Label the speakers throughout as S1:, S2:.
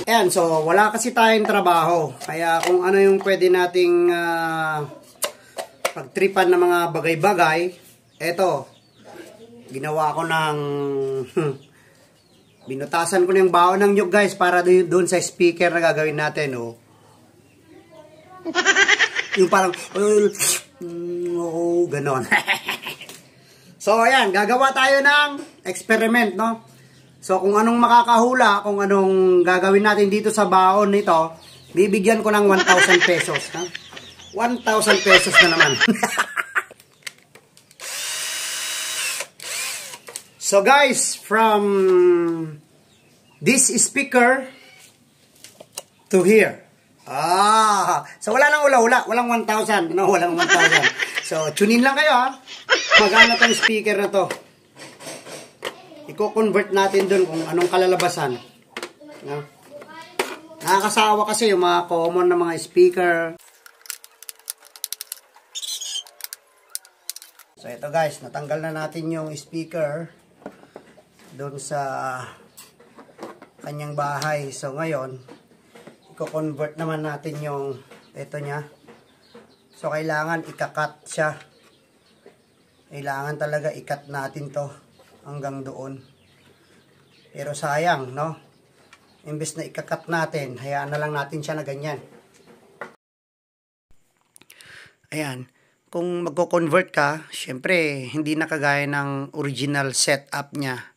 S1: Ayan, so wala kasi tayong trabaho. Kaya kung ano yung pwede nating pagtripan ng mga bagay-bagay, eto, ginawa ko ng binutasan ko na yung baon ng nyug guys para doon sa speaker na gagawin natin. Oh. Yung parang ganon. So ayan, gagawa tayo ng experiment, no? So, kung anong makakahula, kung anong gagawin natin dito sa baon nito, bibigyan ko ng 1,000 pesos. Ha? 1,000 pesos na naman. So, guys, from this speaker to here. So, wala nang ula-ula. Walang 1,000. No, walang 1,000. So, tune in lang kayo, ha? Magana tong speaker na to. Iko-convert natin dun kung anong kalalabasan. No? Nakakasawa kasi yung mga common na mga speaker. So ito guys, natanggal na natin yung speaker dun sa kanyang bahay. So ngayon, iko-convert naman natin yung ito niya. So kailangan ikakat siya. Kailangan talaga ikat natin to hanggang doon. Pero sayang, no? Imbes na ikakat natin, hayaan na lang natin siya na ganyan. Ayan. Kung magko-convert ka, syempre, hindi na kagaya ng original setup niya.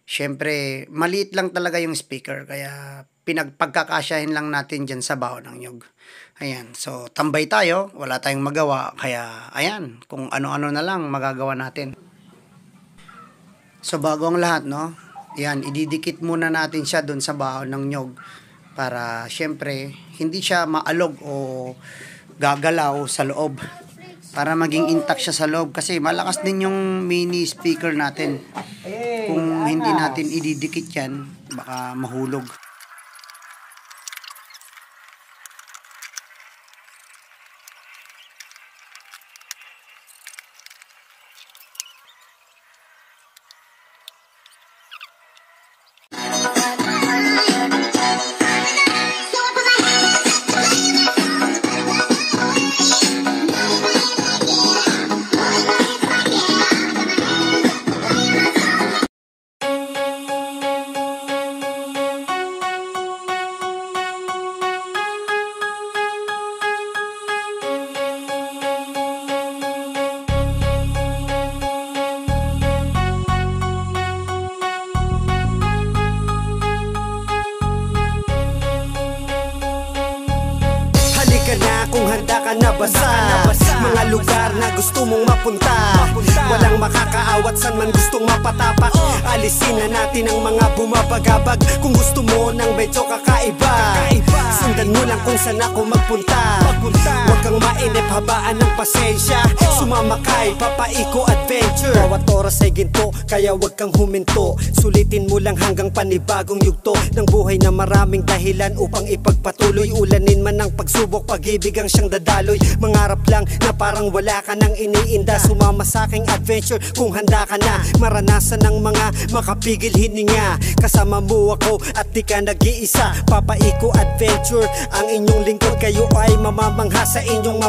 S1: Syempre, maliit lang talaga yung speaker. Kaya, pagkakasyahin lang natin dyan sa baon ng nyug. Ayan. So, tambay tayo. Wala tayong magawa. Kaya, ayan. Kung ano-ano na lang magagawa natin. So bago ang lahat, no? Yan, ididikit muna natin siya doon sa baon ng nyug para syempre hindi siya maalog o gagalaw sa loob. Para maging intact siya sa loob kasi malakas din yung mini speaker natin. Kung hindi natin ididikit yan, baka mahulog.
S2: Kung handa ka na basa, mga lugar na gusto mong mapunta, walang makakaawat saan man gustong mapatapak. Alisin na natin ang mga bumabagabag. Kung gusto mo ng medyo kakaiba, sundan mo lang kung saan ako magpunta. Huwag kang mainip, habaan ng pasensya. Sumama kay Papaiko Adventure. Bawat oras ay ginto, kaya huwag kang huminto. Sulitin mo lang hanggang panibagong yugto ng buhay na maraming dahilan upang ipagpatuloy. Ulanin man ang pagsubok, pag-ibig ang siyang dadaloy. Mangarap lang na parang wala ka nang iniinda. Sumama sa aking adventure kung handa ka na maranasan ng mga makapigil hininga. Kasama mo ako at di ka nag-iisa. Papaiko Adventure ang inyong lingkod, kayo ay mamamangha sa inyong